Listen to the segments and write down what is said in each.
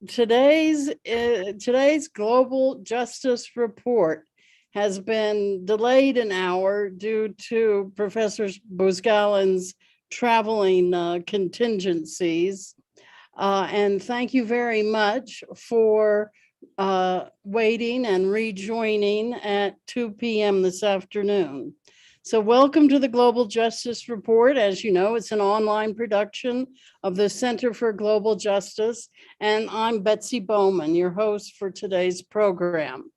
today's Global Justice Report has been delayed an hour due to Professor Buzgalin's traveling contingencies. And thank you very much for waiting and rejoining at 2 p.m. this afternoon. So welcome to the Global Justice Report. As you know, it's an online production of the Center for Global Justice, and I'm Betsy Bowman, your host for today's program.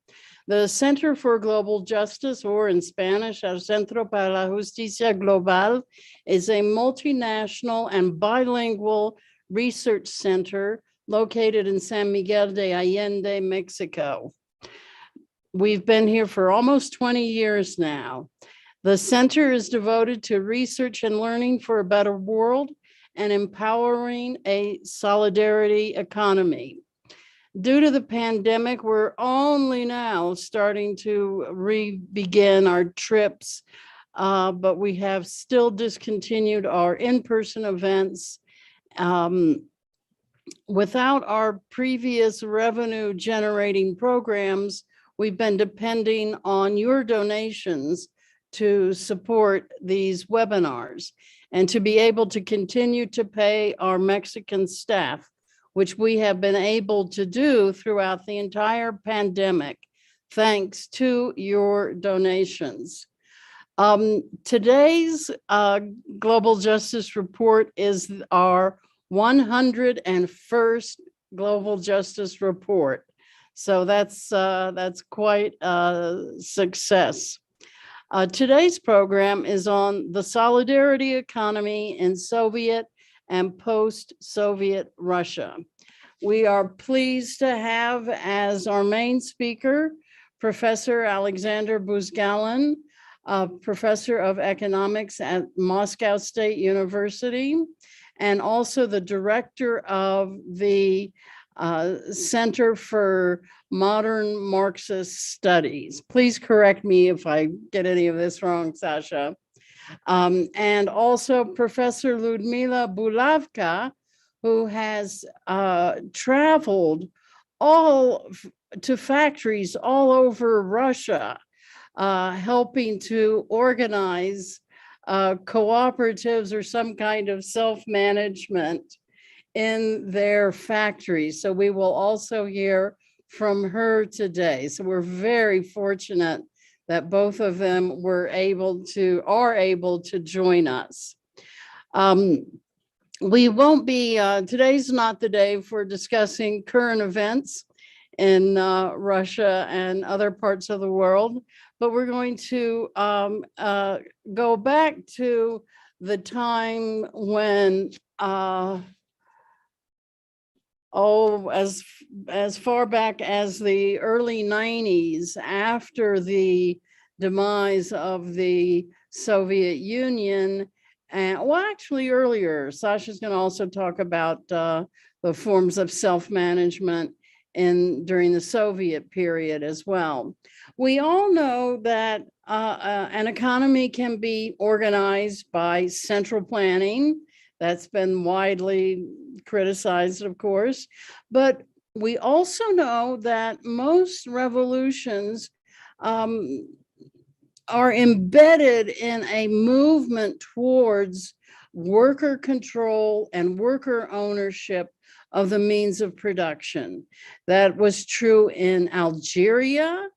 The Center for Global Justice, or in Spanish, El Centro para la Justicia Global, is a multinational and bilingual research center located in San Miguel de Allende, Mexico. We've been here for almost 20 years now. The center is devoted to research and learning for a better world and empowering a solidarity economy. Due to the pandemic, we're only now starting to begin our trips, but we have still discontinued our in-person events. Without our previous revenue generating programs, we've been depending on your donations to support these webinars and to be able to continue to pay our Mexican staff, which we have been able to do throughout the entire pandemic, thanks to your donations. Today's Global Justice Report is our 101st Global Justice Report. So that's quite a success. Today's program is on the solidarity economy in Soviet and post-Soviet Russia. We are pleased to have as our main speaker, Professor Alexandr Buzgalin, Professor of Economics at Moscow State University, and also the director of the Center for Modern Marxist Studies. Please correct me if I get any of this wrong, Sasha. And also Professor Ludmila Bulavka, who has traveled to factories all over Russia, helping to organize cooperatives or some kind of self-management in their factories. So we will also hear from her today. So we're very fortunate that both of them are able to join us. We won't be, today's not the day for discussing current events in Russia and other parts of the world, but we're going to go back to the time when as far back as the early 90s, after the demise of the Soviet Union, and well, actually earlier. Sasha's going to also talk about the forms of self-management during the Soviet period as well. We all know that an economy can be organized by central planning. That's been widely criticized, of course, but we also know that most revolutions are embedded in a movement towards worker control and worker ownership of the means of production. That was true in Algeria,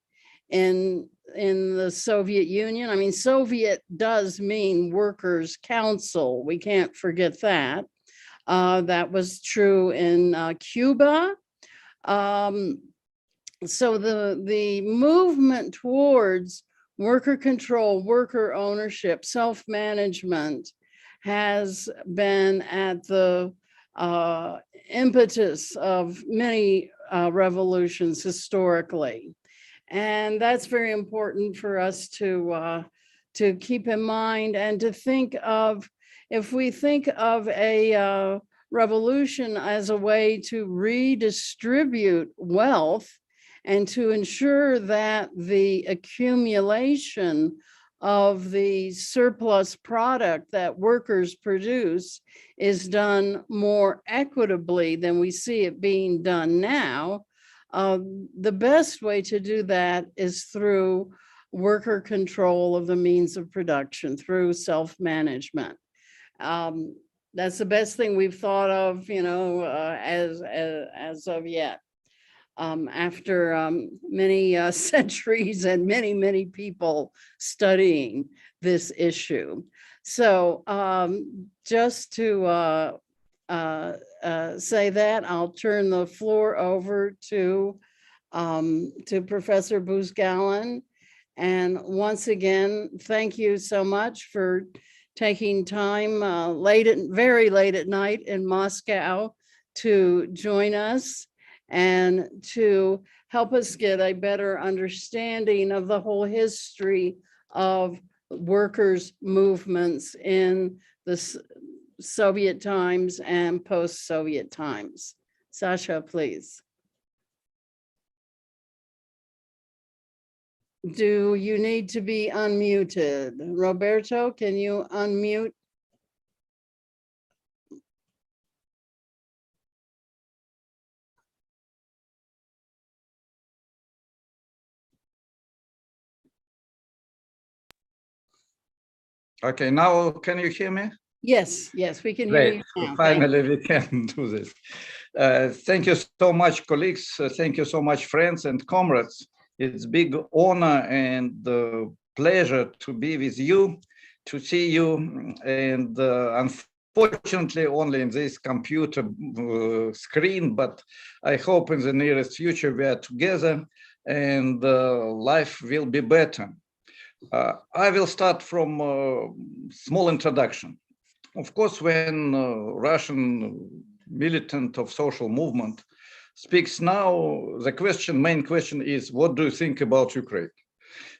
in the Soviet Union. I mean, Soviet does mean Workers' Council. We can't forget that. That was true in Cuba. So the movement towards worker control, worker ownership, self-management has been at the impetus of many revolutions historically. And that's very important for us to keep in mind and to think of, if we think of a revolution as a way to redistribute wealth and to ensure that the accumulation of the surplus product that workers produce is done more equitably than we see it being done now, the best way to do that is through worker control of the means of production, through self-management. That's the best thing we've thought of, as of yet. After many centuries and many people studying this issue. So just to say that, I'll turn the floor over to Professor Buzgalin. And once again, thank you so much for taking time very late at night in Moscow to join us and to help us get a better understanding of the whole history of workers' movements in the Soviet times and post-Soviet times. Sasha, please. Do you need to be unmuted? Roberto, can you unmute? Okay, now can you hear me? Yes, we can hear you now. Finally, we can do this. Thank you so much, colleagues. Thank you so much, friends and comrades. It's a big honor and pleasure to be with you, to see you, and unfortunately only in this computer screen, but I hope in the nearest future we are together and life will be better. I will start from a small introduction. Of course, when Russian militant of social movement speaks now, the main question is, what do you think about Ukraine?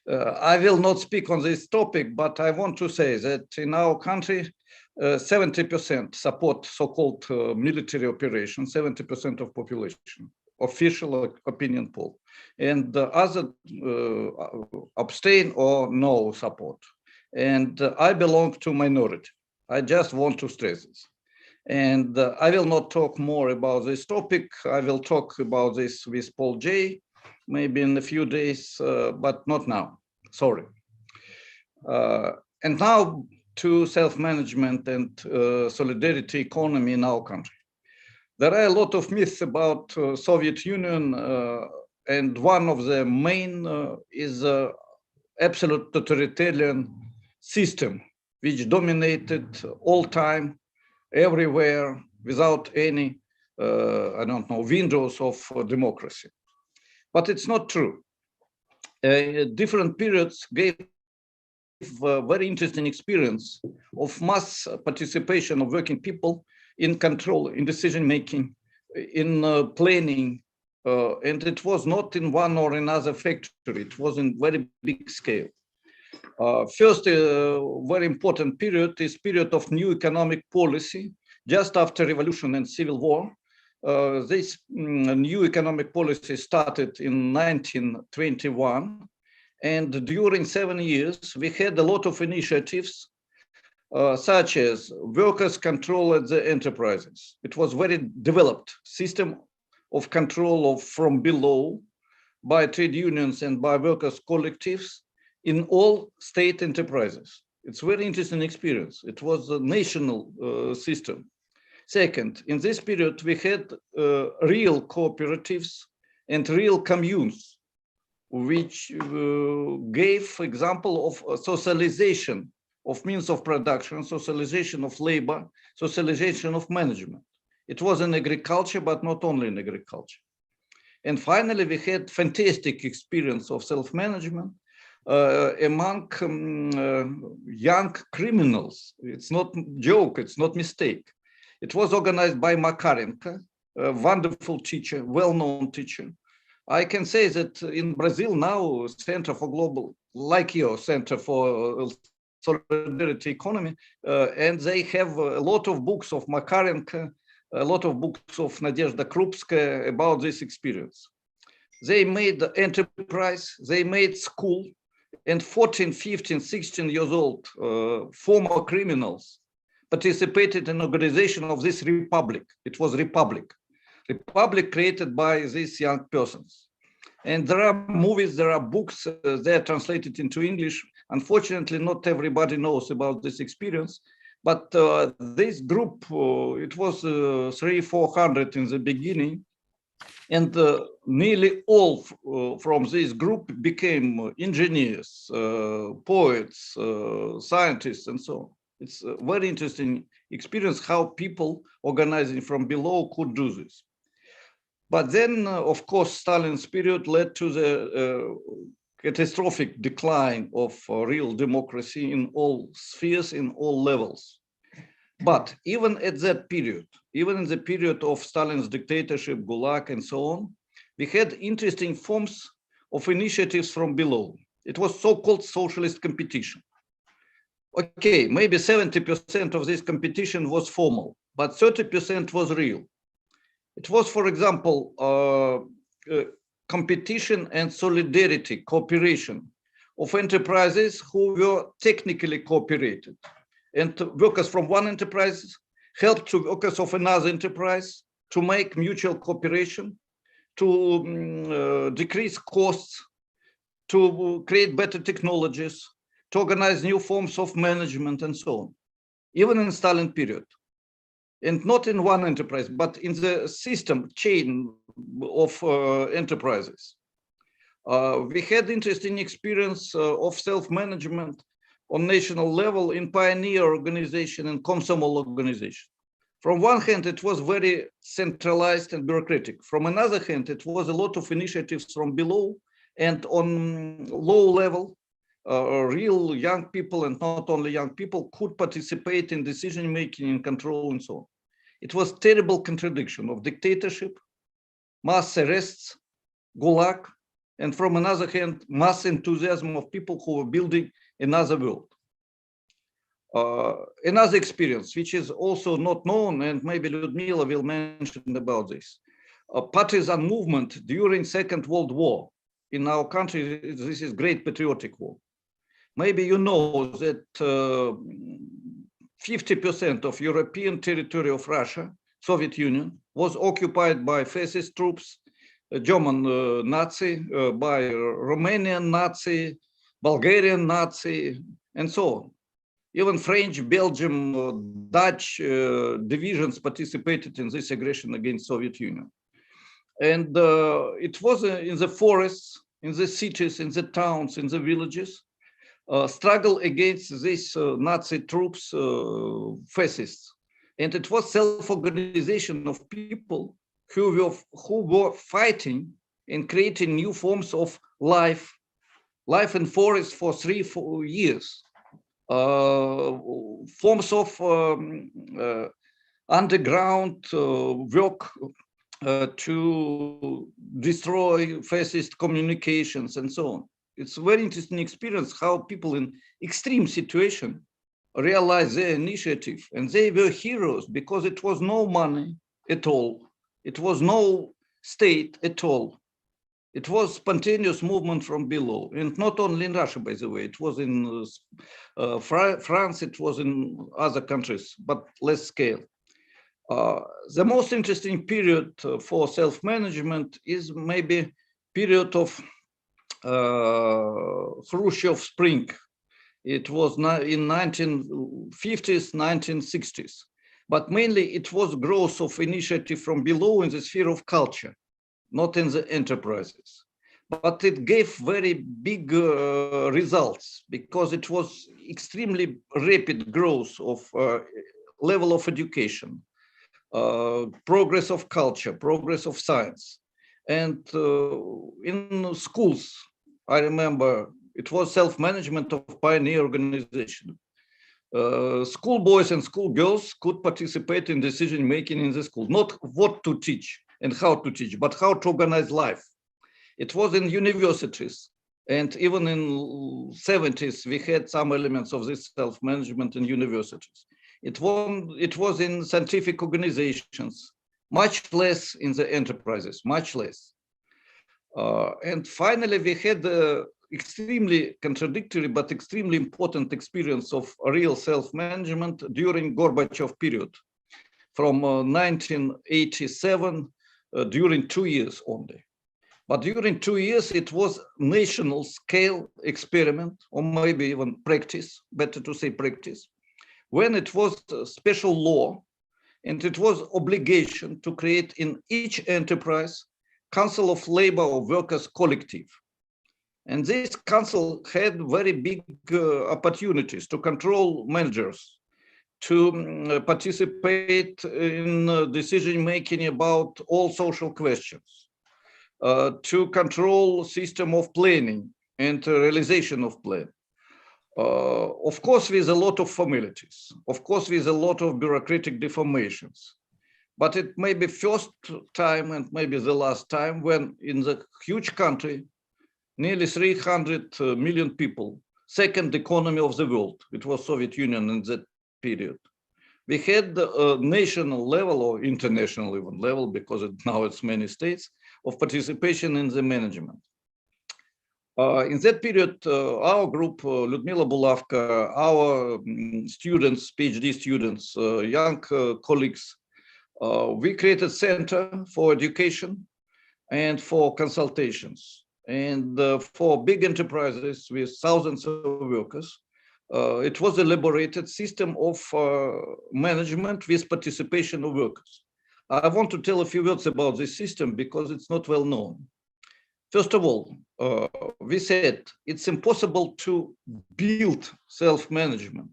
I will not speak on this topic, but I want to say that in our country, 70% support so-called military operation, 70% of population, official opinion poll, and the other abstain or no support. And I belong to minority. I just want to stress this. And I will not talk more about this topic. I will talk about this with Paul J, maybe in a few days, but not now, sorry. And now to self-management and solidarity economy in our country. There are a lot of myths about Soviet Union, and one of the main is absolute totalitarian system, which dominated all time, everywhere, without any, windows of democracy. But it's not true. Different periods gave a very interesting experience of mass participation of working people in control, in decision-making, in planning, and it was not in one or another factory, it was in very big scale. First, very important period is period of new economic policy, just after revolution and civil war. This new economic policy started in 1921, and during 7 years, we had a lot of initiatives such as workers' control at the enterprises. It was very developed system of control from below by trade unions and by workers' collectives in all state enterprises. It's a very interesting experience. It was a national system. Second, in this period, we had real cooperatives and real communes, which gave example of socialization of means of production, socialization of labor, socialization of management. It was in agriculture, but not only in agriculture. And finally, we had fantastic experience of self-management among young criminals. It's not joke, it's not mistake. It was organized by Makarenko, a wonderful teacher, well-known teacher. I can say that in Brazil now, Center for Global, like your Center for Solidarity Economy, and they have a lot of books of Makarenko, a lot of books of Nadezhda Krupskaya about this experience. They made enterprise, they made school, and 14, 15, 16 years old former criminals participated in organization of this republic. It was republic created by these young persons. And there are movies, there are books, they're translated into English. Unfortunately, not everybody knows about this experience, but this group, it was 300-400 in the beginning, and nearly all from this group became engineers, poets, scientists, and so on. It's a very interesting experience how people organizing from below could do this. But then, of course, Stalin's period led to the catastrophic decline of real democracy in all spheres, in all levels. But even at that period, even in the period of Stalin's dictatorship, Gulag, and so on, we had interesting forms of initiatives from below. It was so-called socialist competition. Okay, maybe 70% of this competition was formal, but 30% was real. It was, for example, competition and solidarity, cooperation of enterprises who were technically cooperated. And workers from one enterprise helped to workers of another enterprise to make mutual cooperation, to decrease costs, to create better technologies, to organize new forms of management and so on, even in Stalin period. And not in one enterprise, but in the system chain of enterprises. We had interesting experience of self-management on national level in pioneer organization and Komsomol organization. From one hand, it was very centralized and bureaucratic. From another hand, it was a lot of initiatives from below and on low level. Real young people, and not only young people, could participate in decision-making and control and so on. It was terrible contradiction of dictatorship, mass arrests, Gulag, and from another hand, mass enthusiasm of people who were building another world. Another experience, which is also not known, and maybe Ludmila will mention about this, a partisan movement during Second World War. In our country, this is great patriotic war. Maybe you know that 50% of European territory of Russia, Soviet Union, was occupied by fascist troops, German Nazi, by Romanian Nazi, Bulgarian Nazi, and so on. Even French, Belgium, Dutch divisions participated in this aggression against Soviet Union. And it was in the forests, in the cities, in the towns, in the villages, struggle against these Nazi troops, fascists. And it was self-organization of people who were fighting and creating new forms of life in forest for 3-4 years, forms of underground work to destroy fascist communications and so on. It's a very interesting experience how people in extreme situation realize their initiative, and they were heroes because it was no money at all. It was no state at all. It was spontaneous movement from below, and not only in Russia, by the way. It was in France, it was in other countries, but less scale. The most interesting period for self-management is maybe period of Khrushchev spring. It was in 1950s, 1960s, but mainly it was growth of initiative from below in the sphere of culture, not in the enterprises. But it gave very big results because it was extremely rapid growth of level of education, progress of culture, progress of science. And in schools, I remember it was self-management of pioneer organization. Schoolboys and schoolgirls could participate in decision-making in the school, not what to teach and how to teach, but how to organize life. It was in universities, and even in 70s, we had some elements of this self-management in universities. It was in scientific organizations, much less in the enterprises, much less. And finally, we had extremely contradictory, but extremely important experience of real self-management during Gorbachev period from 1987, during 2 years only. But during 2 years, it was national scale experiment, or maybe even practice, better to say practice, when it was a special law and it was obligation to create in each enterprise Council of Labor or Workers Collective. And this council had very big opportunities to control managers, to participate in decision-making about all social questions, to control system of planning and realization of plan. Of course, with a lot of formalities, of course, with a lot of bureaucratic deformations. But it may be first time and maybe the last time when in the huge country, nearly 300 million people, second economy of the world, it was Soviet Union in that period. We had a national level or international even level, because now it's many states, of participation in the management. In that period, our group, Lyudmila Bulavka, our students, PhD students, young colleagues, we created Center for Education and for consultations. And for big enterprises with thousands of workers, it was a elaborated system of management with participation of workers. I want to tell a few words about this system because it's not well known. First of all, we said it's impossible to build self-management.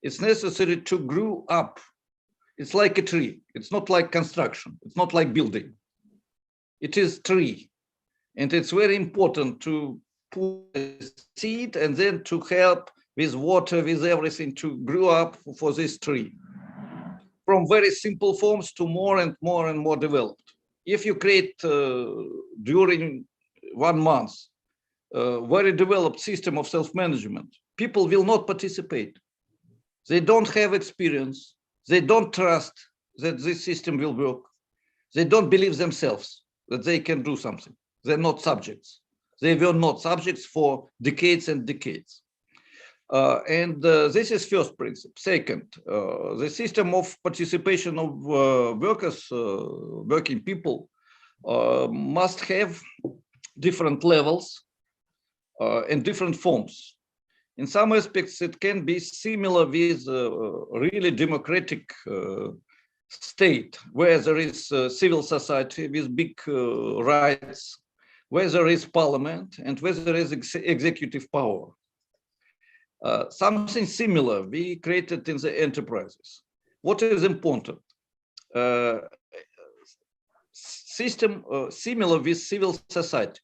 It's necessary to grow up. It's like a tree. It's not like construction. It's not like building. It is tree. And it's very important to put a seed and then to help with water, with everything to grow up for this tree. From very simple forms to more and more and more developed. If you create during 1 month a very developed system of self-management, people will not participate. They don't have experience. They don't trust that this system will work. They don't believe themselves that they can do something. They're not subjects. They were not subjects for decades and decades. This is first principle. Second, the system of participation of workers, working people, must have different levels and different forms. In some aspects, it can be similar with a really democratic state, where there is civil society with big rights, where there is parliament, and where there is executive power. Something similar we created in the enterprises. What is important? System similar with civil society.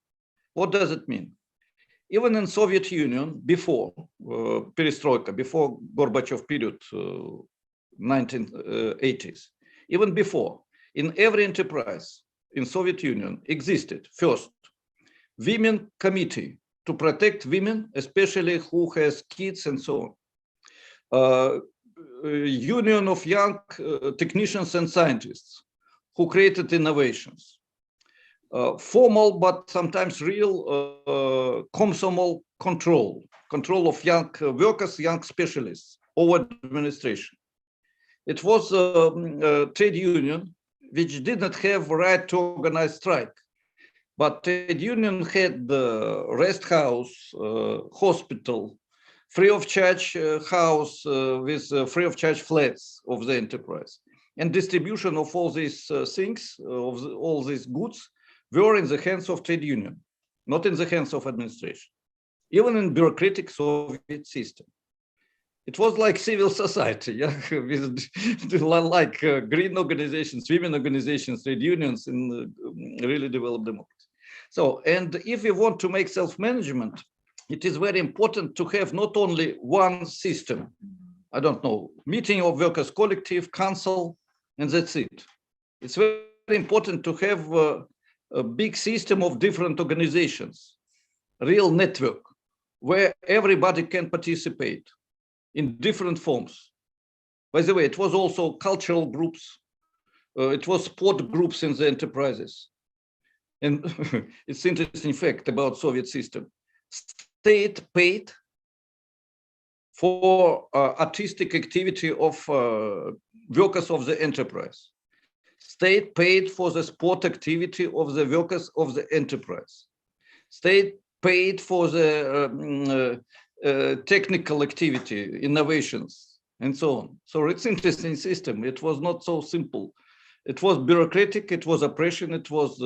What does it mean? Even in Soviet Union, before perestroika, before Gorbachev period, 1980s, even before, in every enterprise in Soviet Union existed first women committee to protect women, especially who has kids and so on. Union of young technicians and scientists who created innovations. Formal but sometimes real Komsomol control of young workers, young specialists over administration. It was a trade union which did not have right to organize strike, but trade union had the rest house, hospital, free of charge house with free of charge flats of the enterprise, and distribution of all these things, of all these goods, were in the hands of trade union, not in the hands of administration, even in bureaucratic Soviet system. It was like civil society, yeah, with like green organizations, women organizations, trade unions in really developed democracy. So, and if we want to make self-management, it is very important to have not only one system, I don't know, meeting of workers collective, council, and that's it. It's very important to have a big system of different organizations, real network, where everybody can participate in different forms. By the way, it was also cultural groups, it was sport groups in the enterprises. And it's interesting fact about Soviet system. state paid for artistic activity of workers of the enterprise. State paid for the sport activity of the workers of the enterprise. State paid for the technical activity, innovations, and so on. So it's an interesting system. It was not so simple. It was bureaucratic, it was oppression, it was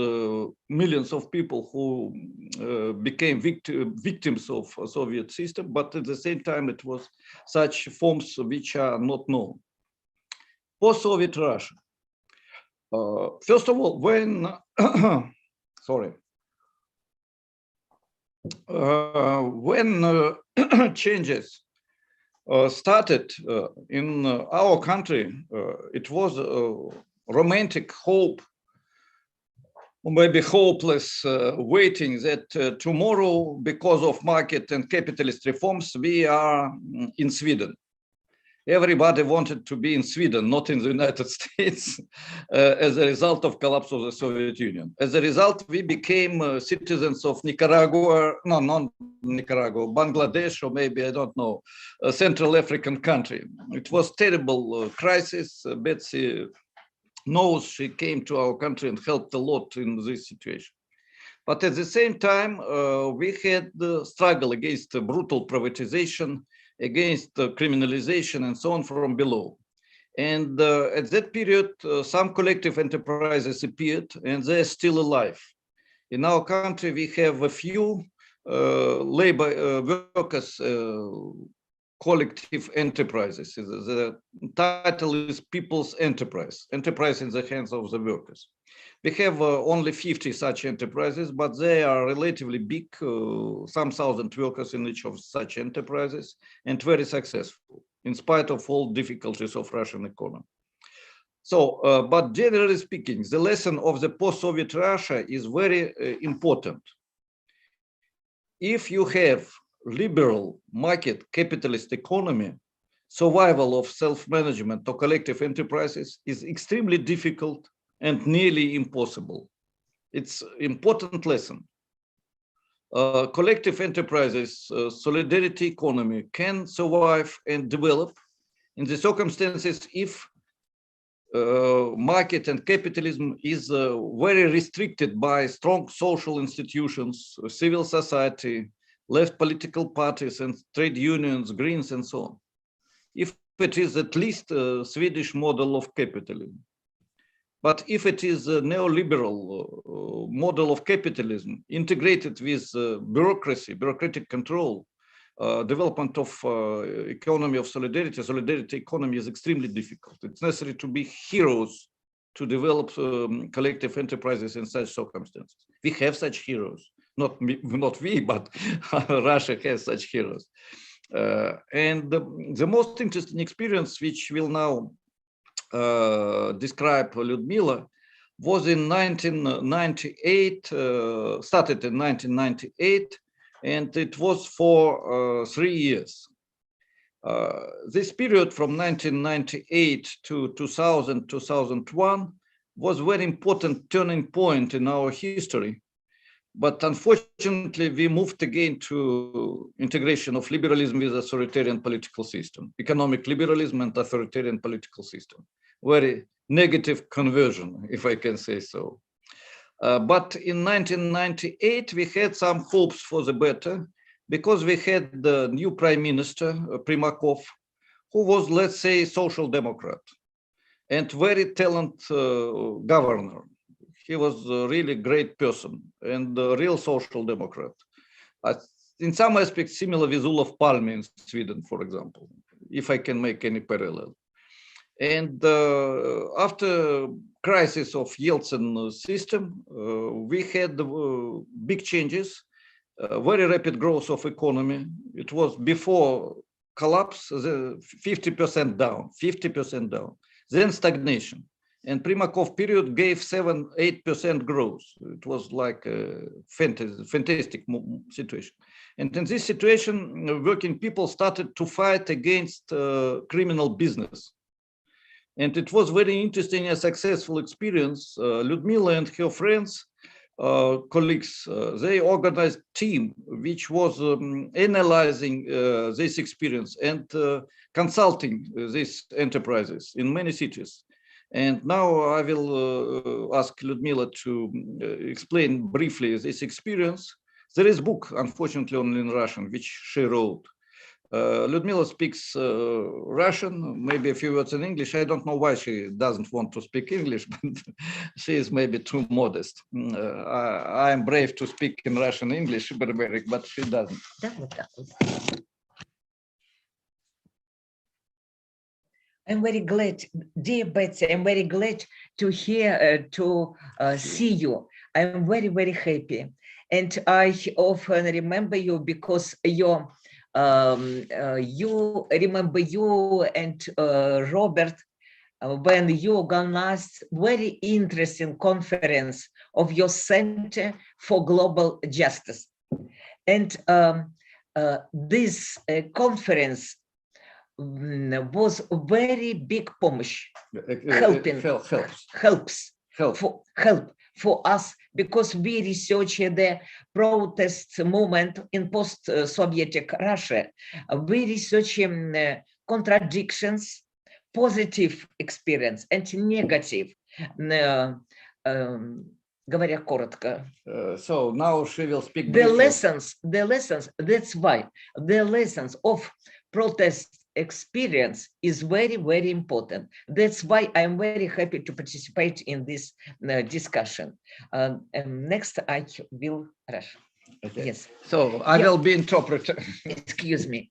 millions of people who became victims of a Soviet system, but at the same time, it was such forms which are not known. Post-Soviet Russia. First of all, when, sorry, when changes started in our country, it was romantic hope, or maybe hopeless waiting that tomorrow, because of market and capitalist reforms, we are in Sweden. Everybody wanted to be in Sweden, not in the United States, as a result of collapse of the Soviet Union. As a result, we became citizens of Nicaragua, no, not Nicaragua, Bangladesh, or maybe, I don't know, a Central African country. It was terrible crisis. Betsy knows, she came to our country and helped a lot in this situation. But at the same time, we had the struggle against brutal privatization, against criminalization and so on from below. And at that period, some collective enterprises appeared and they're still alive. In our country, we have a few labor workers collective enterprises. The title is People's Enterprise, enterprise in the hands of the workers. We have only 50 such enterprises, but they are relatively big, some thousand workers in each of such enterprises, and very successful, in spite of all difficulties of Russian economy. So, but generally speaking, the lesson of the post-Soviet Russia is very important. If you have liberal market capitalist economy, survival of self-management or collective enterprises is extremely difficult and nearly impossible. It's an important lesson. Collective enterprises, solidarity economy can survive and develop in the circumstances if market and capitalism is very restricted by strong social institutions, civil society, left political parties and trade unions, Greens, and so on. If it is at least a Swedish model of capitalism. But if it is a neoliberal model of capitalism integrated with bureaucracy, bureaucratic control, development of economy of solidarity, solidarity economy is extremely difficult. It's necessary to be heroes to develop collective enterprises in such circumstances. We have such heroes. Not we, but Russia has such heroes. And the most interesting experience, which will now describe Lyudmila, was in 1998, started in 1998, and it was for 3 years. This period from 1998 to 2000, 2001 was a very important turning point in our history. But unfortunately, we moved again to integration of liberalism with authoritarian political system, economic liberalism and authoritarian political system. Very negative conversion, if I can say so. But in 1998, we had some hopes for the better because we had the new prime minister, Primakov, who was, let's say, social democrat and very talented governor. He was a really great person and a real social democrat. In some aspects, similar with Olof Palme in Sweden, for example, if I can make any parallel. And after crisis of Yeltsin system, we had big changes, very rapid growth of economy. It was before collapse, 50% down, 50% down, then stagnation. And Primakov period gave 7-8% growth. It was like a fantastic situation. And in this situation, working people started to fight against criminal business. And it was very interesting and successful experience. Lyudmila and her friends colleagues, they organized team which was analyzing this experience and consulting these enterprises in many cities. And now I will ask Ludmila to explain briefly this experience. There is a book, unfortunately, only in Russian, which she wrote. Ludmila speaks Russian, maybe a few words in English. I don't know why she doesn't want to speak English, but she is maybe too modest. I am brave to speak in Russian English, but she doesn't. I'm very glad, dear Betsy, I'm very glad to hear, see you. I'm very, very happy. And I often remember you because you remember you and Robert when you organized very interesting conference of your Center for Global Justice. And this conference was very big помощь, helps for us, because we researched the protest movement in post-Soviet Russia. We researched contradictions, positive experience and negative. Говоря коротко. So now she will speak the lessons, that's why the lessons of protest experience is very, very important. That's why I'm very happy to participate in this discussion. Next, I will Rush. Okay. Yes. So I will be interpreter. Excuse me.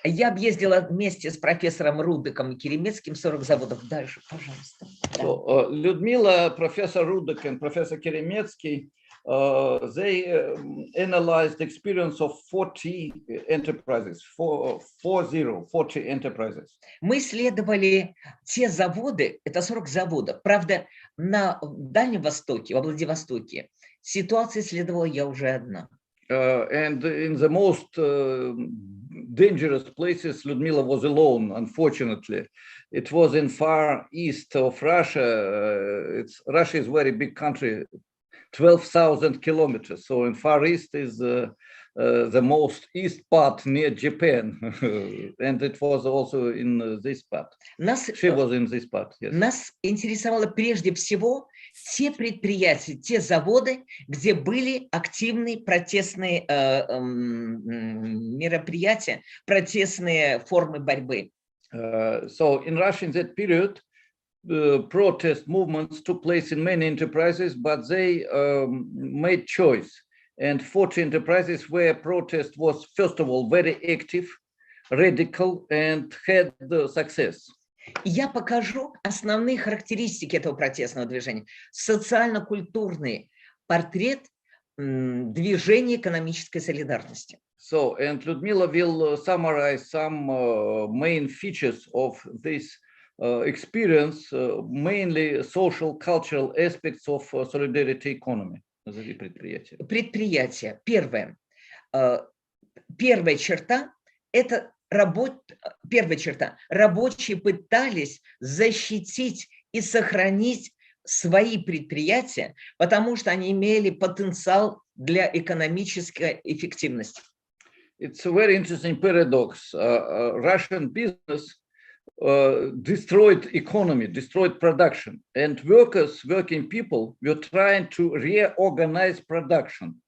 Я объездила вместе с профессором Рудыком и Керемецким 40 заводов. Дальше, пожалуйста. So, Людмила, Professor Rudek and Professor Keremetsky, they analyzed the experience of 40 enterprises, 40 enterprises. Мы исследовали те заводы, это 40 заводов. Правда, на Дальнем Востоке, во Владивостоке, ситуацию исследовала я уже одна. And in the most dangerous places, Ludmila was alone, unfortunately. It was in far east of Russia. Russia is a very big country, 12,000 kilometers. So in far east is the most east part near Japan. And it was also in this part. She was in this part, yes. Нас интересовало прежде всего те предприятия, те заводы, где были активные протестные мероприятия, протестные формы борьбы. So in Russia in that period, protest movements took place in many enterprises, but they made choice. And 40 enterprises where protest was, first of all, very active, radical, and had success. Я покажу основные характеристики этого протестного движения. Социально-культурный портрет движения экономической солидарности. So, and Ludmila will summarize some main features of this experience, mainly social, cultural aspects of solidarity economy. Предприятия. Первая черта – это рабочие пытались защитить и сохранить свои предприятия, потому что они имели потенциал для экономической эффективности. It's a very interesting paradox. Russian business destroyed economy, destroyed production, and working people were trying to reorganize production.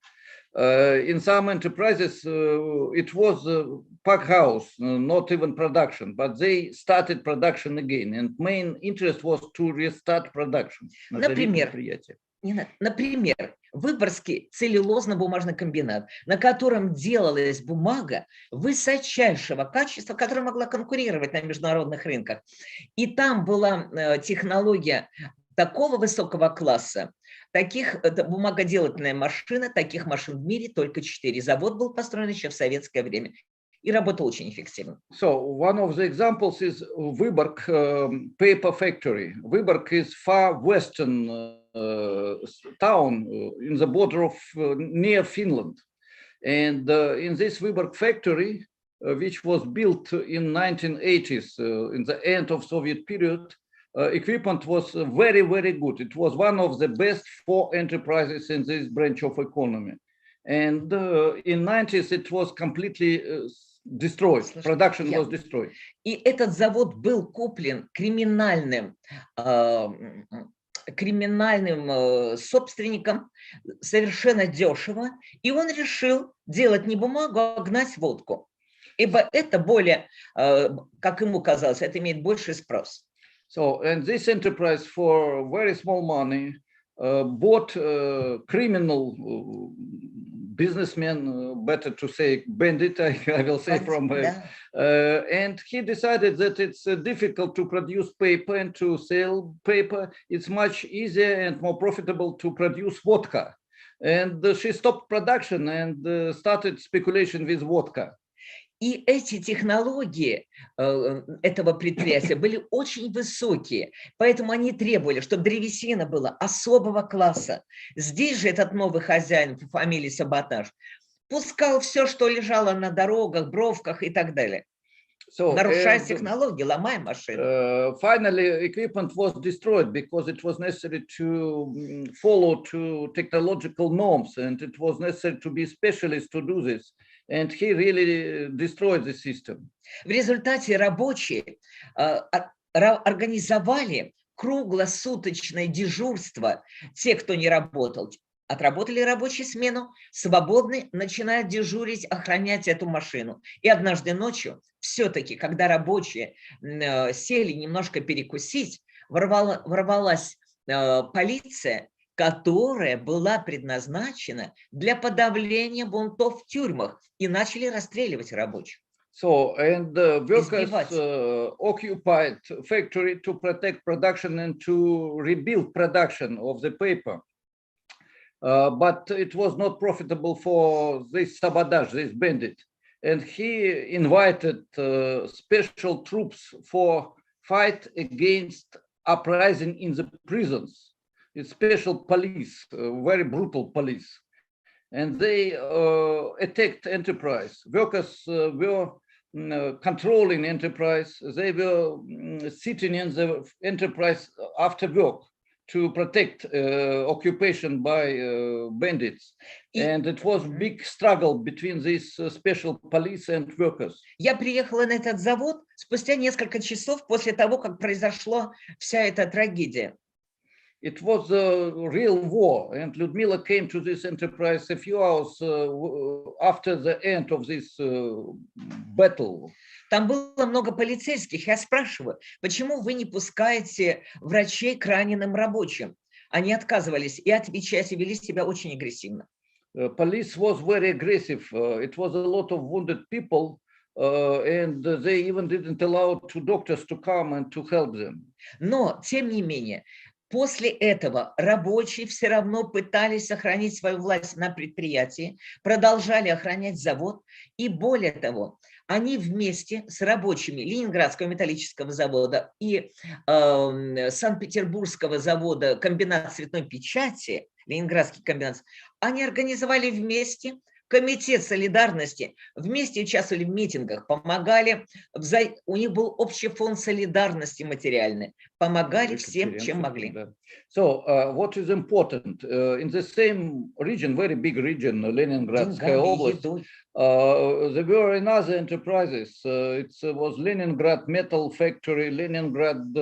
In some enterprises, it was a pack house, not even production, but they started production again, and main interest was to restart production. Например, Выборгский целлюлозно-бумажный комбинат, на котором делалась бумага высочайшего качества, которая могла конкурировать на международных рынках. И там была технология такого высокого класса, бумагоделательная машина, таких машин в мире только 4. Завод был построен еще в советское время и работал очень эффективно. So one of the examples is Vyborg paper factory. Vyborg is far western town in the border of near Finland, and in this Vyborg factory, which was built in 1980s, in the end of Soviet period, equipment was very, very good. It was one of the best 4 enterprises in this branch of economy. And in 90s, it was completely destroyed. Production was destroyed. И этот завод был куплен криминальным собственником совершенно дешево, и он решил делать не бумагу, а гнать водку. Ибо это более, как ему казалось, это имеет больший спрос. So, and this enterprise for very small money bought criminal businessmen, better to say bandit, I will say from, and he decided that it's difficult to produce paper and to sell paper. It's much easier and more profitable to produce vodka. And she stopped production and started speculation with vodka. И эти технологии этого предприятия были очень высокие, поэтому они требовали, чтобы древесина была особого класса. Здесь же этот новый хозяин по фамилии Саботаж пускал все, что лежало на дорогах, бровках и так далее. Нарушая технологии, ломая машины. Finally, equipment was destroyed because it was necessary to follow to technological norms, and it was necessary to be specialist to do this. And he really destroyed the system. В результате рабочие организовали круглосуточное дежурство. Те, кто не работал, отработали рабочую смену, свободны, начинают дежурить, охранять эту машину. И однажды ночью, все-таки, когда рабочие сели немножко перекусить, ворвалась полиция, которая была предназначена для подавления бунтов в тюрьмах, и начали расстреливать рабочих. So, and the workers occupied factory to protect production and to rebuild production of the paper. But it was not profitable for this Sabotage, this bandit. And he invited special troops for fight against uprising in the prisons. It's special police, very brutal police. And they attacked enterprise. Workers were controlling enterprise. They were sitting in the enterprise after work to protect occupation by bandits. And it was a big struggle between these special police and workers. Я приехала на этот завод спустя несколько часов после того, как произошла вся эта трагедия. It was a real war, and Lyudmila came to this enterprise a few hours after the end of this battle. Там было много полицейских. Я спрашиваю, почему вы не пускаете врачей к раненым рабочим? Они отказывались и отвечать, и вели себя очень агрессивно. Police was very aggressive. It was a lot of wounded people, and they even didn't allow two doctors to come and to help them. Но, тем не менее, после этого рабочие все равно пытались сохранить свою власть на предприятии, продолжали охранять завод, и более того, они вместе с рабочими Ленинградского металлического завода и Санкт-Петербургского завода комбинат цветной печати, Ленинградский комбинат, они организовали вместе комитет солидарности, вместе участвовали в митингах, помогали, у них был общий фонд солидарности материальный, помогали всем, чем могли. So, what is important, in the same region, very big region, Leningradskaya Oblast, there were another enterprises. It was Leningrad Metal Factory, Leningrad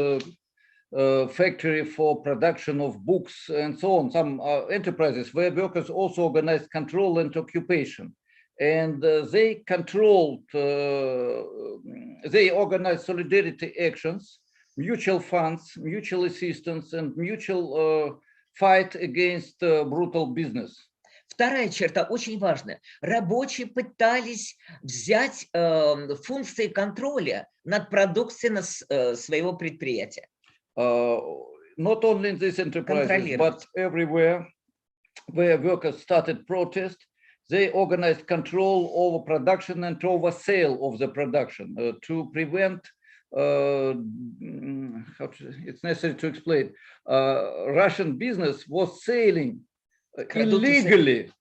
factory for production of books and so on, some enterprises where workers also organized control and occupation. And they controlled, they organized solidarity actions, mutual funds, mutual assistance, and mutual fight against brutal business. Вторая черта очень важная. Рабочие пытались взять функции контроля над продукцией своего предприятия. Not only in this enterprise, but everywhere where workers started protest, they organized control over production and over sale of the production to prevent, it's necessary to explain, Russian business was selling illegally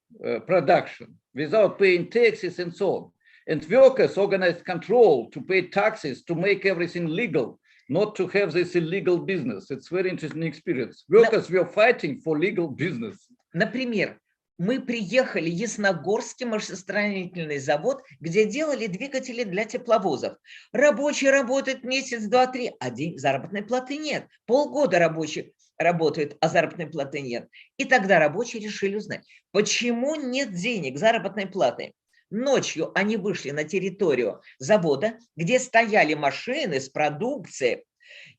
production without paying taxes and so on. And workers organized control to pay taxes, to make everything legal. not to have this illegal business. It's very interesting experience. Workers were fighting for legal business. Например, мы приехали в Ясногорский машиностроительный завод, где делали двигатели для тепловозов. Рабочие работают месяц, два, три, а заработной платы нет. Полгода рабочие работают, а заработной платы нет. И тогда рабочие решили узнать, почему нет денег, заработной платы. Ночью они вышли на территорию завода, где стояли машины с продукцией,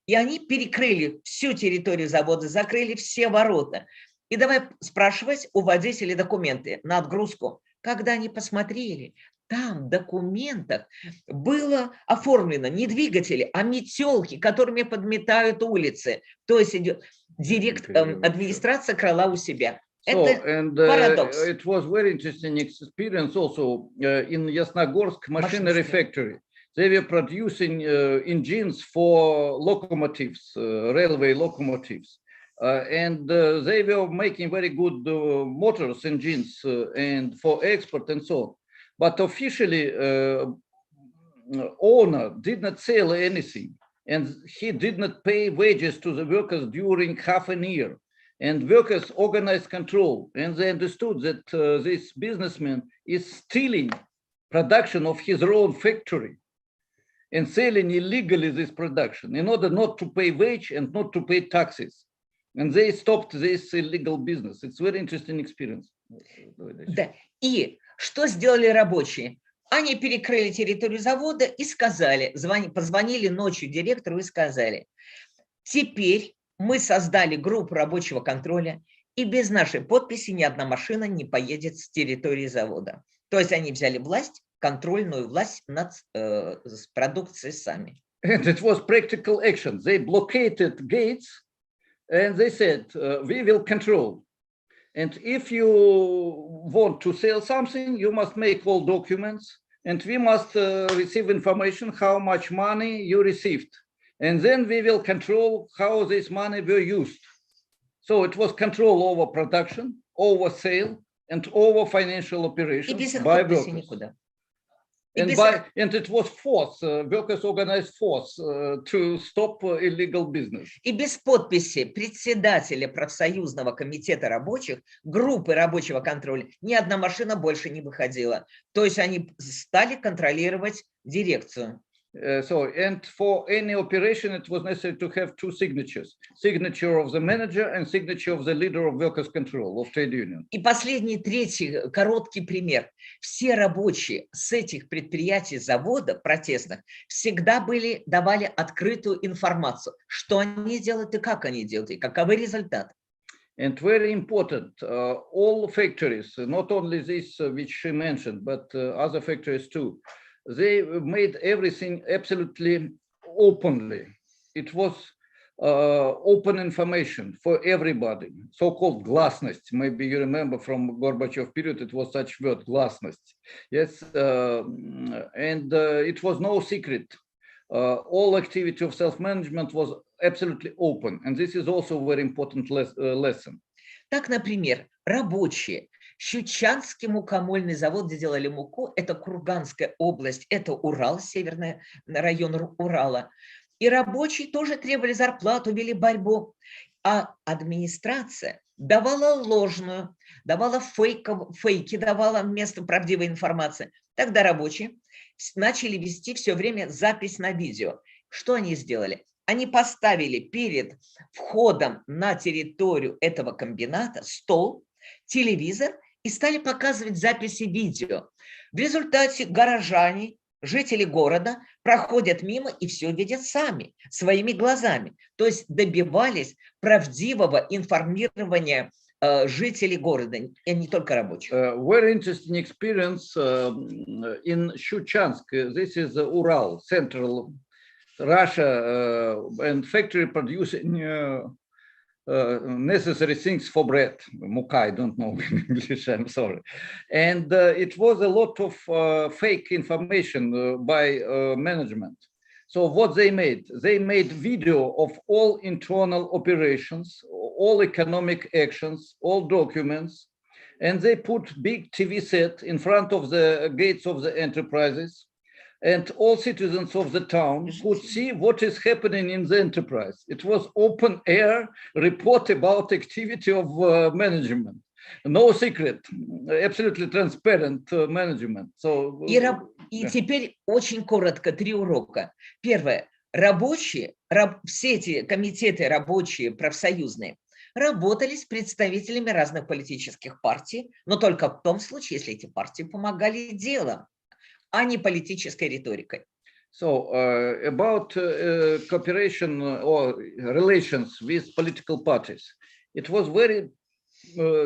и они перекрыли всю территорию завода, закрыли все ворота. И давай спрашивать у водителей документы на отгрузку. Когда они посмотрели, там в документах было оформлено не двигатели, а метелки, которыми подметают улицы. То есть идет администрация крала у себя. Это парадокс. It was very interesting experience also in Yasnogorsk machinery factory. They were producing engines for locomotives, railway locomotives. And they were making very good motors, engines, and for export and so on. But officially, owner did not sell anything, and he did not pay wages to the workers during half a year. And workers organized control, and they understood that this businessman is stealing production of his own factory and selling illegally this production in order not to pay wage and not to pay taxes. And they stopped this illegal business. It's a very interesting experience. Да. И что сделали рабочие? Они перекрыли территорию завода и сказали, позвонили ночью директору и сказали, теперь мы создали группу рабочего контроля, и без нашей подписи ни одна машина не поедет с территории завода. То есть они взяли власть, контрольную власть над продукцией сами. And it was practical action. They blockaded gates and they said, we will control. And if you want to sell something, you must make all documents, and we must receive information how much money you received. And then we will control how this money were used. So it was control over production, over sale, and over financial operations by workers. And it was force, workers organized force to stop illegal business. И без подписи председателя профсоюзного комитета рабочих, группы рабочего контроля, ни одна машина больше не выходила. То есть они стали контролировать дирекцию. And for any operation, it was necessary to have two signatures: signature of the manager and signature of the leader of workers' control of trade union. И последний, третий, короткий пример. Все рабочие с этих предприятий, заводов протестных всегда давали открытую информацию, что они делают и как они делают, и каковы результаты. And very important, all factories, not only this which she mentioned, but other factories too, they made everything absolutely openly. It was open information for everybody, so-called glasnost. Maybe you remember from Gorbachev period, it was such word, glasnost. Yes, and it was no secret. All activity of self-management was absolutely open. And this is also a very important lesson. Так, например, рабочие. Щучанский мукомольный завод, где делали муку, это Курганская область, это Урал, северный район Урала. И рабочие тоже требовали зарплату, вели борьбу. А администрация давала ложную, давала фейки, давала вместо правдивой информации. Тогда рабочие начали вести все время запись на видео. Что они сделали? Они поставили перед входом на территорию этого комбината стол, телевизор, и стали показывать записи видео. В результате горожане, жители города проходят мимо и все видят сами, своими глазами. То есть добивались правдивого информирования жителей города, и не только рабочих. Very interesting experience in Щучанск. This is Ural, central Russia, and factory producing necessary things for bread. Muka, I don't know in English, I'm sorry. And it was a lot of fake information by management. So what they made video of all internal operations, all economic actions, all documents, and they put big TV set in front of the gates of the enterprises. and all citizens of the town could see what is happening in the enterprise. It was open air report about activity of management. No secret, absolutely transparent management. So, И теперь очень коротко 3 урока. Первое. Рабочие, все эти комитеты рабочие, профсоюзные, работали с представителями разных политических партий, но только в том случае, если эти партии помогали делом, а не политической риторикой. So about cooperation or relations with political parties, it was very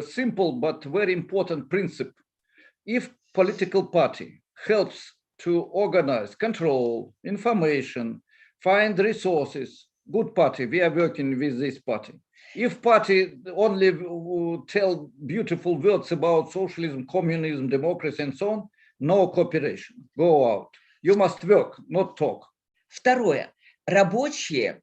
simple but very important principle. If political party helps to organize, control, information, find resources, good party, we are working with this party. If party only tell beautiful words about socialism, communism, democracy, and so on, no cooperation. Go out. You must work, not talk. Второе. Рабочие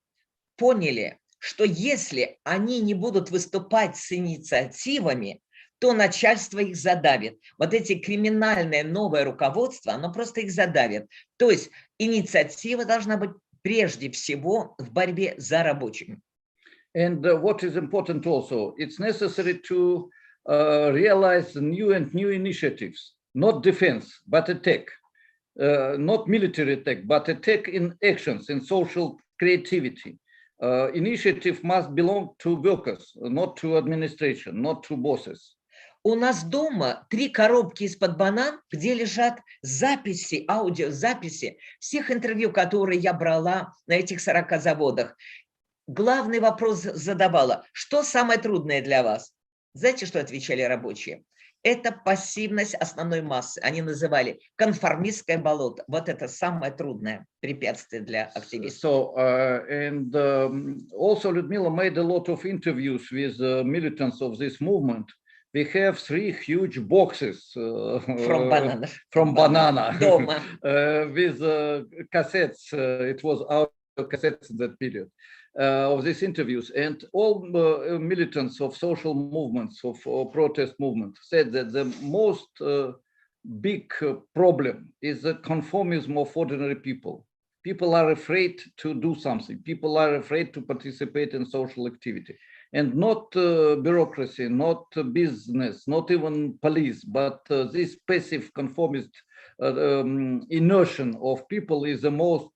поняли, что если они не будут выступать с инициативами, то начальство их задавит. Вот эти криминальное новое руководство, оно просто их задавит. То есть инициатива должна быть прежде всего в борьбе за рабочими. And what is important also, it's necessary to realize new and new initiatives, not defense, but attack, not military attack, but attack in actions, in social creativity. Initiative must belong to workers, not to administration, not to bosses. У нас дома 3 коробки из-под банан, где лежат записи, аудиозаписи всех интервью, которые я брала на этих 40 заводах. Главный вопрос задавала: что самое трудное для вас? Знаете, что отвечали рабочие? Это пассивность основной массы. Они называли конформистское болото. Вот это самое трудное препятствие для активистов. So, and also Lyudmila made a lot of interviews with militants of this movement. We have 3 huge boxes From banana. From banana. Дома. With cassettes. It was our cassettes in that period. Of these interviews, and all militants of social movements, of protest movements, said that the most big problem is the conformism of ordinary people. People are afraid to do something. People are afraid to participate in social activity, and not bureaucracy, not business, not even police, but this passive conformist inertia of people is the most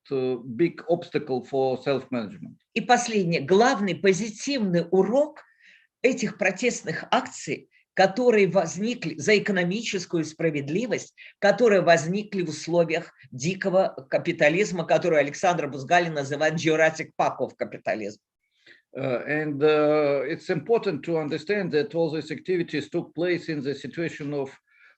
big obstacle for self-management. И последнее. Главный позитивный урок этих протестных акций, которые возникли за экономическую справедливость, которые возникли в условиях дикого капитализма, который Александр Бузгалин называет Jurassic Park of capitalism. And it's important to understand that all these activities took place in the situation of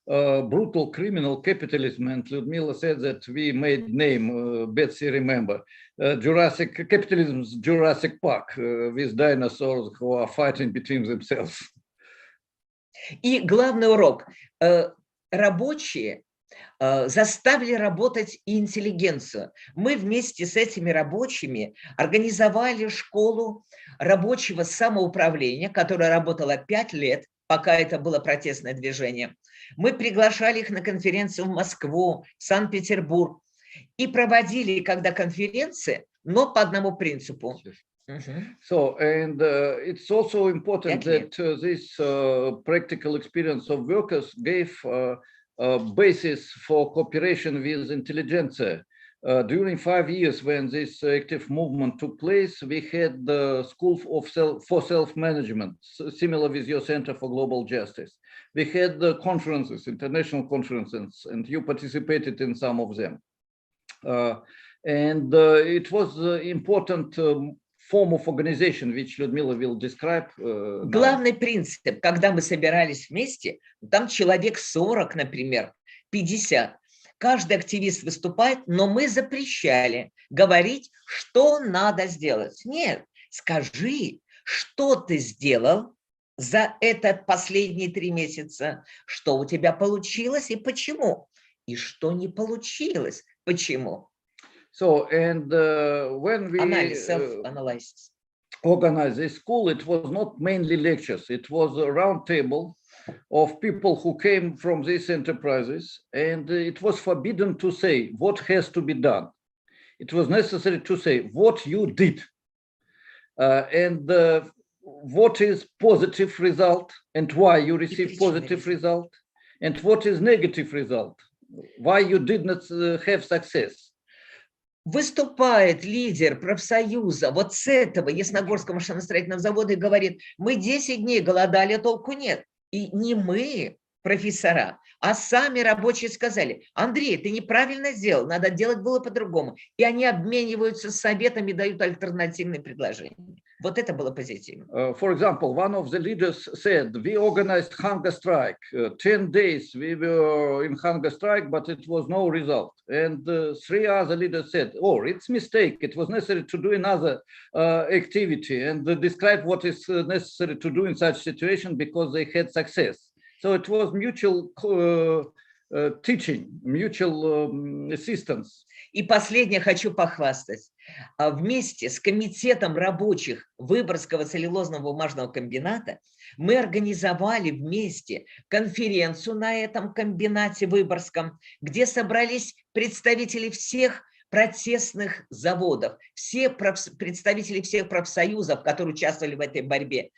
brutal criminal capitalism, and Lyudmila said that we made name, Betsy remember, Jurassic capitalism's Jurassic Park, with dinosaurs who are fighting between themselves. И главный урок. Рабочие заставили работать и интеллигенцию. Мы вместе с этими рабочими организовали школу рабочего самоуправления, которая работала 5 лет, пока это было протестное движение. Мы приглашали их на конференцию в Москву, в Санкт-Петербург и проводили, когда конференции, но по одному принципу. So, and it's also important that this practical experience of workers gave a basis for cooperation with intelligentsia. During 5 years when this active movement took place, we had the School for Self-Management, similar with your Center for Global Justice. We had the conferences, international conferences, and you participated in some of them. And it was important form of organization, which Lyudmila will describe. Главный принцип, когда мы собирались вместе, там человек 40, например, 50. Каждый активист выступает, но мы запрещали говорить, что надо сделать. Нет, скажи, что ты сделал за этот последние 3 месяца, что у тебя получилось и почему, и что не получилось, почему. So, and when we organized this school, it was not mainly lectures. It was a round table of people who came from these enterprises, and it was forbidden to say what has to be done. It was necessary to say what you did, and what is positive result and why you received positive result, and what is negative result, why you did not have success. Выступает лидер профсоюза вот с этого Ясногорского машиностроительного завода и говорит, мы 10 дней голодали, а толку нет. И не мы, профессора, а сами рабочие сказали, Андрей, ты неправильно сделал, надо делать было по-другому. И они обмениваются советами, дают альтернативные предложения. Вот это было позитивно. For example, one of the leaders said, we organized hunger strike. 10 days we were in hunger strike, but it was no result. And 3 other leaders said, oh, it's a mistake. It was necessary to do another activity, and describe what is necessary to do in such situation because they had success. So it was mutual teaching, mutual assistance. И последнее хочу похвастать. Вместе с комитетом рабочих Выборгского целлюлозного бумажного комбината мы организовали вместе конференцию на этом комбинате Выборгском, где собрались представители всех протестных заводов, все представители всех профсоюзов, которые участвовали в этой борьбе.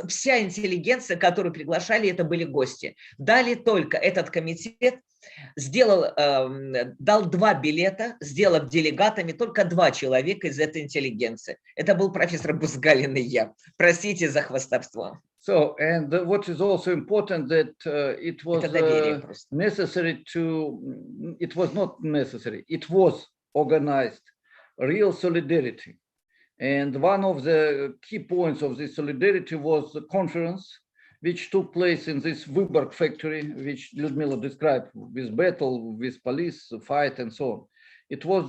Вся интеллигенция, которую приглашали, это были гости. Далее только этот комитет дал 2 билета, сделав делегатами только 2 человека из этой интеллигенции. Это был профессор Бузгалин и я. Простите за хвастовство. So, and what is also important that it was necessary to, it was not necessary, it was organized, real solidarity. And one of the key points of this solidarity was the conference, which took place in this Vyborg factory, which Lyudmila described, with battle, with police, fight, and so on. It was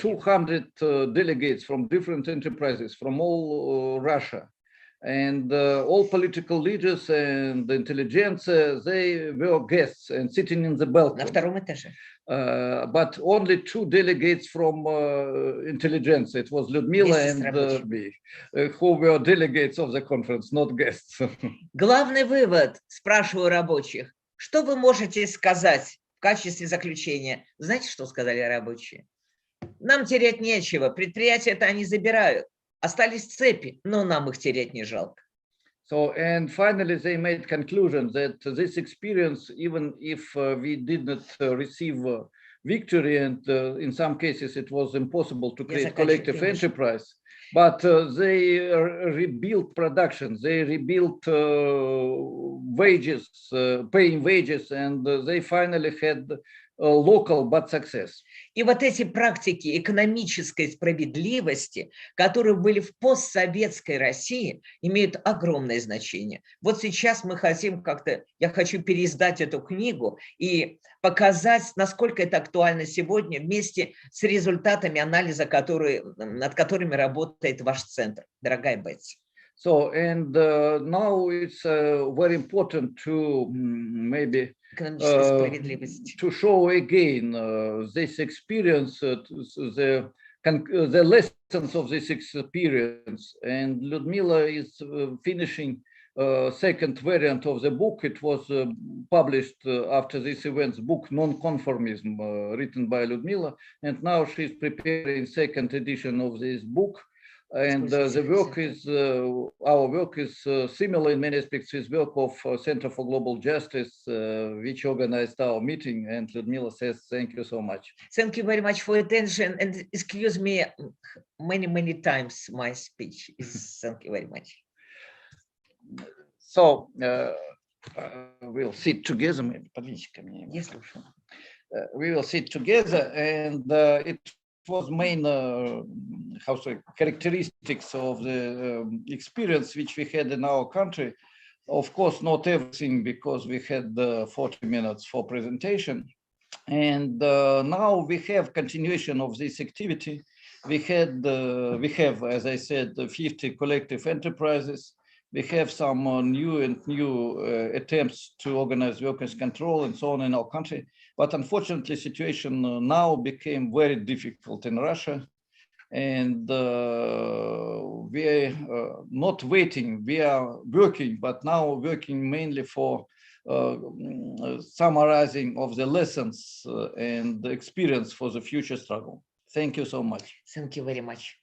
200 delegates from different enterprises from all Russia. And all political leaders and the intelligentsia, they were guests and sitting in the balcony. На втором этаже. But only 2 delegates from intelligentsia. It was Lyudmila and me, who were delegates of the conference, not guests. Главный вывод, спрашиваю рабочих, что вы можете сказать в качестве заключения? Знаете, что сказали рабочие? Нам терять нечего, предприятия-то они забирают. Остались цепи, но нам их терять не жалко. So, and finally, they made conclusion that this experience, even if we did not receive victory, and in some cases it was impossible to create collective enterprise, but they rebuilt production, they rebuilt wages, paying wages, and they finally had local but success. И вот эти практики экономической справедливости, которые были в постсоветской России, имеют огромное значение. Вот сейчас мы хотим как-то, я хочу переиздать эту книгу и показать, насколько это актуально сегодня вместе с результатами анализа, над которыми работает ваш центр, дорогая Бетси. So, and now it's very important to maybe to show again this experience, the lessons of this experience. And Lyudmila is finishing second variant of the book. It was published after this event's book, Non-Conformism, written by Lyudmila. And now she's preparing second edition of this book. And the work is, our work is similar in many aspects with work of Center for Global Justice, which organized our meeting. And Lyudmila says, thank you so much. Thank you very much for attention. And excuse me, many times my speech is thank you very much. So we'll sit together. We will sit together, and it was main characteristics of the experience which we had in our country. Of course, not everything, because we had 40 minutes for presentation. And now we have continuation of this activity. We have, as I said, 50 collective enterprises. We have some new attempts to organize workers' control and so on in our country. But unfortunately, situation now became very difficult in Russia. And we are not waiting, we are working, but now working mainly for summarizing of the lessons and the experience for the future struggle. Thank you so much. Thank you very much.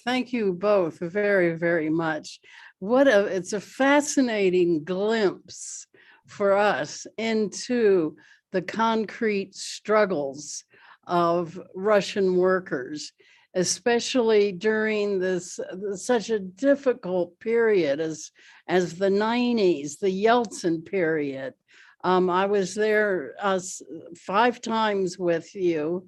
Thank you both very, very much. It's a fascinating glimpse for us into the concrete struggles of Russian workers, especially during such a difficult period as the 90s, the Yeltsin period. I was there 5 times with you,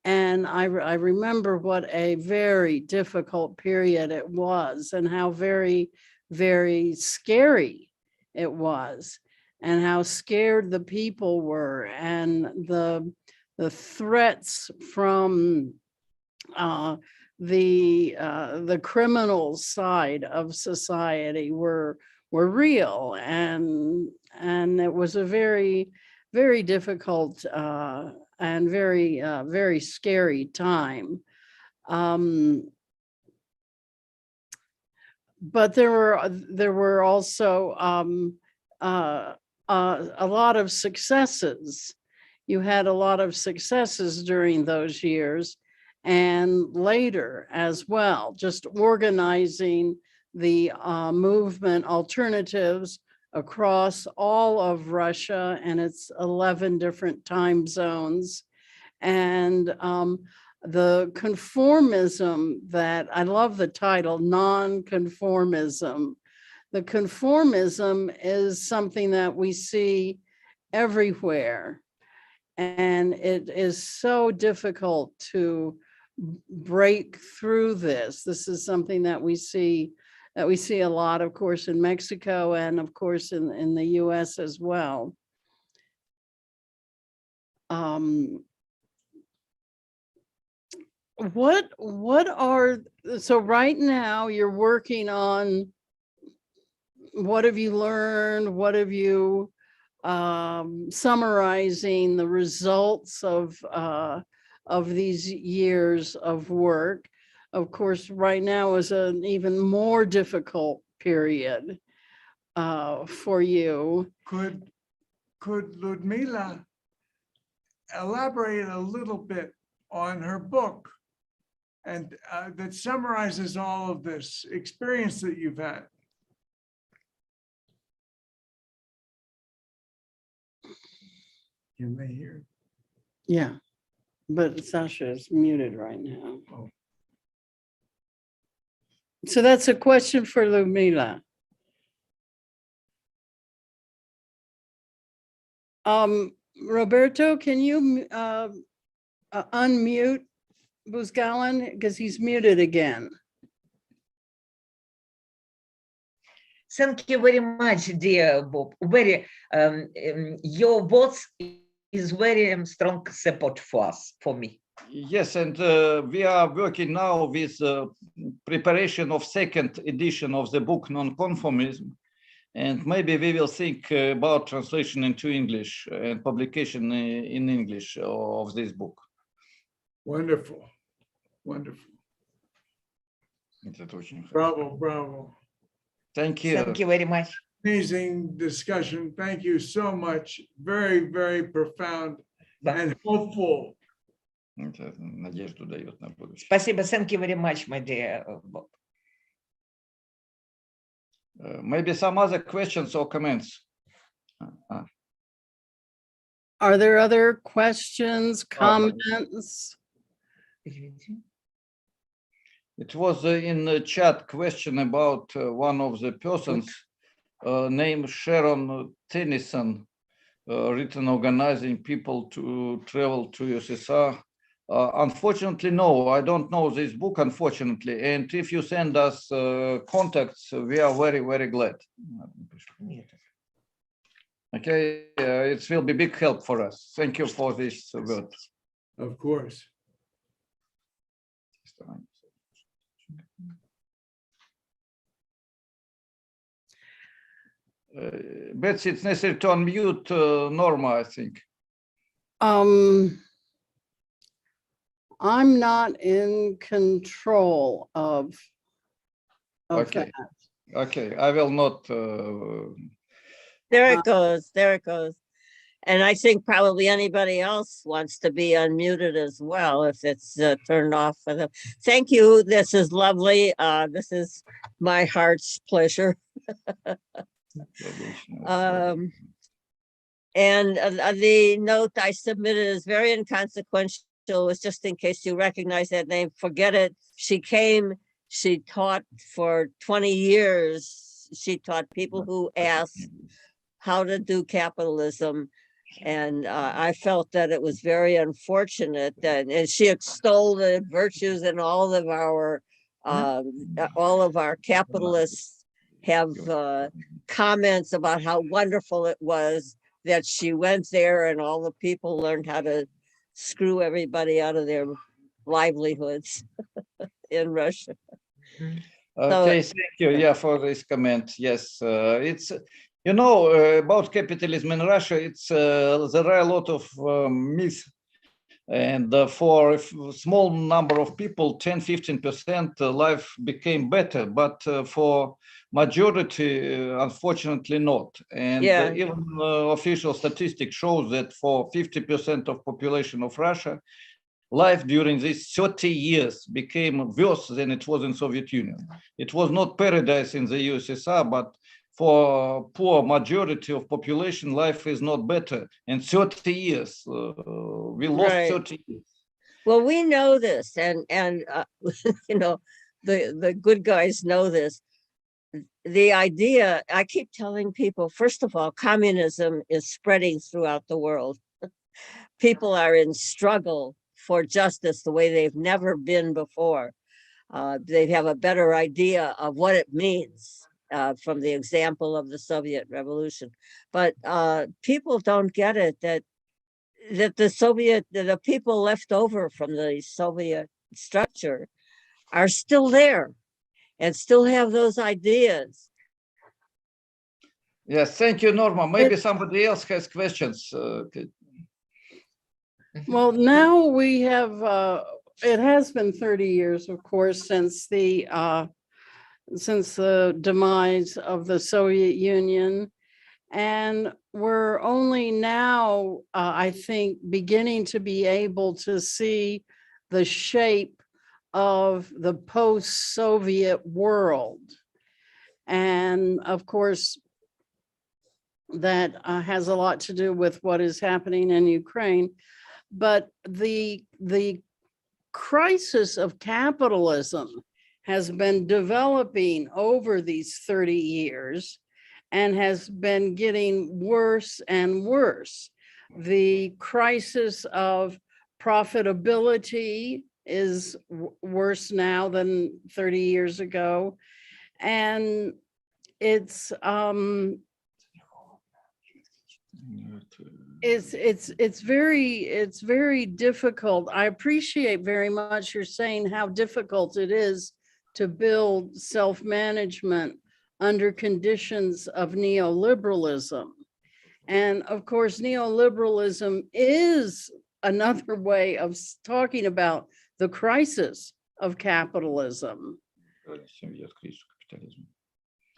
and I remember what a very difficult period it was, and how very, very scary it was, and how scared the people were, and the threats from the criminal side of society were real, and it was a very, very difficult and very, very scary time. But there were also a lot of successes. You had a lot of successes during those years, and later as well, just organizing the movement alternatives across all of Russia and its 11 different time zones. And the conformism that, I love the title, non-conformism. The conformism is something that we see everywhere. And it is so difficult to break through this. This is something that we see a lot, of course, in Mexico, and of course in the US as well. So right now you're working on, what have you learned? What have you summarizing the results of these years of work? Of course, right now is an even more difficult period for you. Could Ludmila elaborate a little bit on her book, and that summarizes all of this experience that you've had? Can they hear? Yeah, but Sasha is muted right now. Oh. So that's a question for Ludmila. Roberto, can you unmute Buzgalin, because he's muted again? Thank you very much, dear Bob. Very, your words is very strong support for us, for me. Yes, and we are working now with preparation of 2nd edition of the book Non-Conformism, and maybe we will think about translation into English and publication in English of this book. Wonderful, wonderful. Bravo, bravo. Thank you. Thank you very much. Amazing discussion. Thank you so much. Very, very profound and hopeful. Надежду дает на будущее. Спасибо. Thank you very much, my dear Bob. Maybe some other questions or comments. Are there other questions, comments? It was in the chat question about one of the persons named Sharon Tennyson, written organizing people to travel to USSR. Unfortunately, no, I don't know this book, unfortunately. And if you send us contacts, we are very, very glad. Okay, it will be big help for us. Thank you for this word. Of course. Betsy, it's necessary to unmute Norma, I think. I'm not in control of Okay. that. Okay, I will not. There it goes. There it goes. And I think probably anybody else wants to be unmuted as well if it's turned off for them. Thank you. This is lovely. This is my heart's pleasure. And the note I submitted is very inconsequential. It's just in case you recognize that name, forget it. She came, she taught for 20 years. She taught people who asked how to do capitalism. And I felt that it was very unfortunate that, and she extolled the virtues in all of our capitalists have comments about how wonderful it was that she went there and all the people learned how to screw everybody out of their livelihoods in Russia. Okay, thank you. Yeah, for this comment. Yes, it's, you know, about capitalism in Russia, it's there are a lot of myths. And for a small number of people, 10-15%, life became better. But for majority, unfortunately not. And even official statistics shows that for 50% of population of Russia, life during these 30 years became worse than it was in Soviet Union. It was not paradise in the USSR, but for poor majority of population, life is not better. And 30 years, we lost 30 years. Well, we know this, and you know, the good guys know this. The idea, I keep telling people, first of all, communism is spreading throughout the world. People are in struggle for justice the way they've never been before. They have a better idea of what it means from the example of the Soviet Revolution. But people don't get it that the people left over from the Soviet structure are still there and still have those ideas. Yes, thank you, Norma. Maybe somebody else has questions. Well, now we have, it has been 30 years, of course, since the demise of the Soviet Union. And we're only now, I think, beginning to be able to see the shape of the post-Soviet world. And of course, that has a lot to do with what is happening in Ukraine. But the crisis of capitalism has been developing over these 30 years and has been getting worse and worse. The crisis of profitability is worse now than 30 years ago. And it's very difficult. I appreciate very much you're saying how difficult it is to build self-management under conditions of neoliberalism. And of course, neoliberalism is another way of talking about the crisis of capitalism.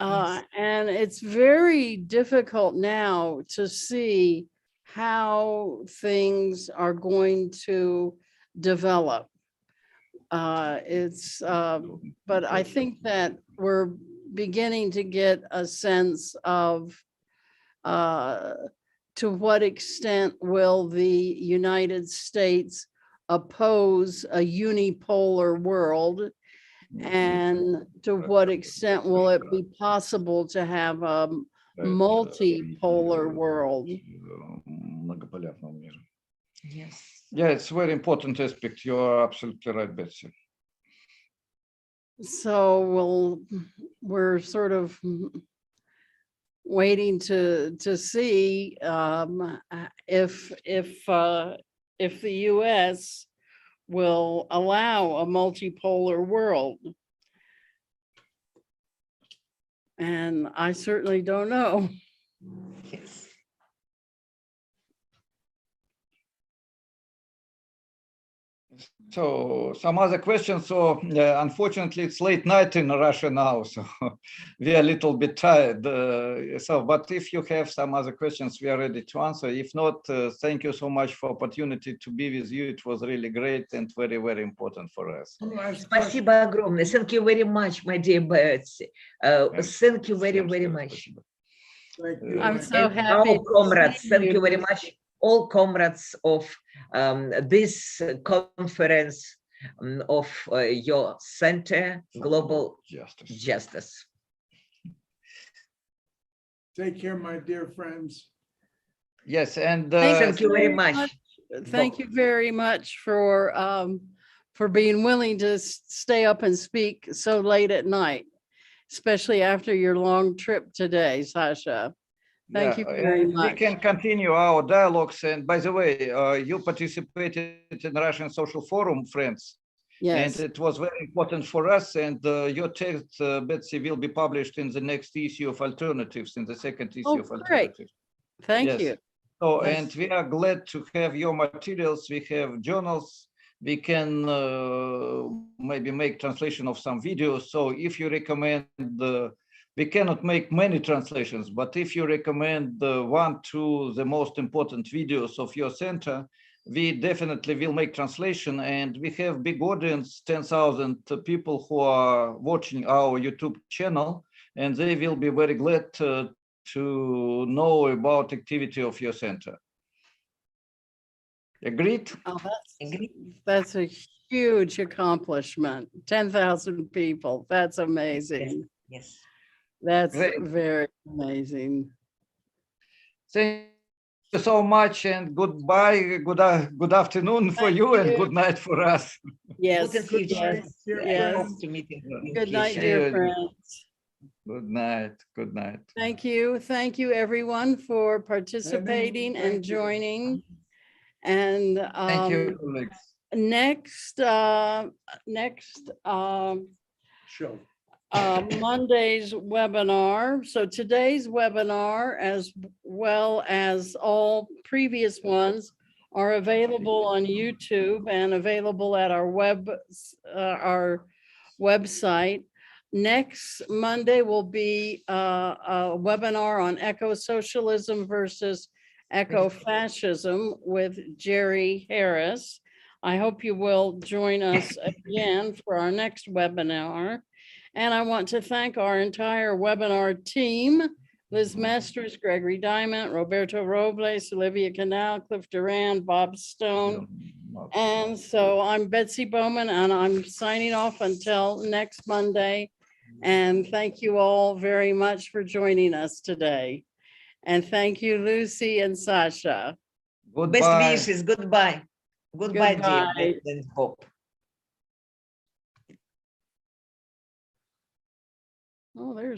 And it's very difficult now to see how things are going to develop. But I think that we're beginning to get a sense of to what extent will the United States oppose a unipolar world, and to what extent will it be possible to have a multipolar world? Yes. Yeah, it's a very important aspect. You are absolutely right, Betsy. So we're sort of waiting to see if the US will allow a multipolar world. And I certainly don't know. Yes. So some other questions. So unfortunately, it's late night in Russia now, so we are a little bit tired. But if you have some other questions, we are ready to answer. If not, thank you so much for opportunity to be with you. It was really great and very, very important for us. Спасибо огромное. Thank you very much, my dear Betsy. Thank you very, very much. I'm so And happy. our to comrades, see thank you very Betsy. much. All comrades of this conference of your Center Global Justice. Take care, my dear friends. Yes, and Thank you very much. Thank you very much for being willing to stay up and speak so late at night, especially after your long trip today, Sasha. Thank you very much. We can continue our dialogues. And by the way, you participated in Russian Social Forum, friends. Yes. And it was very important for us. And your text, Betsy, will be published in the next issue of Alternatives, in the second issue of Great. Alternatives. Thank Yes. you. So, Yes. and we are glad to have your materials. We have journals. We can maybe make translation of some videos. So if you recommend, we cannot make many translations, but if you recommend one, two, the most important videos of your center, we definitely will make translation. And we have big audience, 10,000 people who are watching our YouTube channel, and they will be very glad to know about activity of your center. Agreed? Oh, that's a huge accomplishment. 10,000 people. That's amazing. Yes. That's Great. very amazing. Thank you so much, and goodbye. Good afternoon for Thank you, and you. good night for us. Yes. Good future. Yes. I Yes. hope to meet in Good night, future. dear friends. Good night. Good night. Thank you. Thank you, everyone, for participating and thank you. joining. And Thank you, Alex. next Show. Monday's webinar. So today's webinar, as well as all previous ones, are available on YouTube and available at our website. Next Monday will be a webinar on eco-socialism versus eco-fascism with Jerry Harris. I hope you will join us again for our next webinar. And I want to thank our entire webinar team, Liz Masters, Gregory Diamond, Roberto Robles, Olivia Canal, Cliff Duran, Bob Stone. And so I'm Betsy Bowman, and I'm signing off until next Monday. And thank you all very much for joining us today. And thank you, Lucy and Sasha. Best Goodbye. wishes. Goodbye. Goodbye, dear Goodbye. President Hope. Oh, there's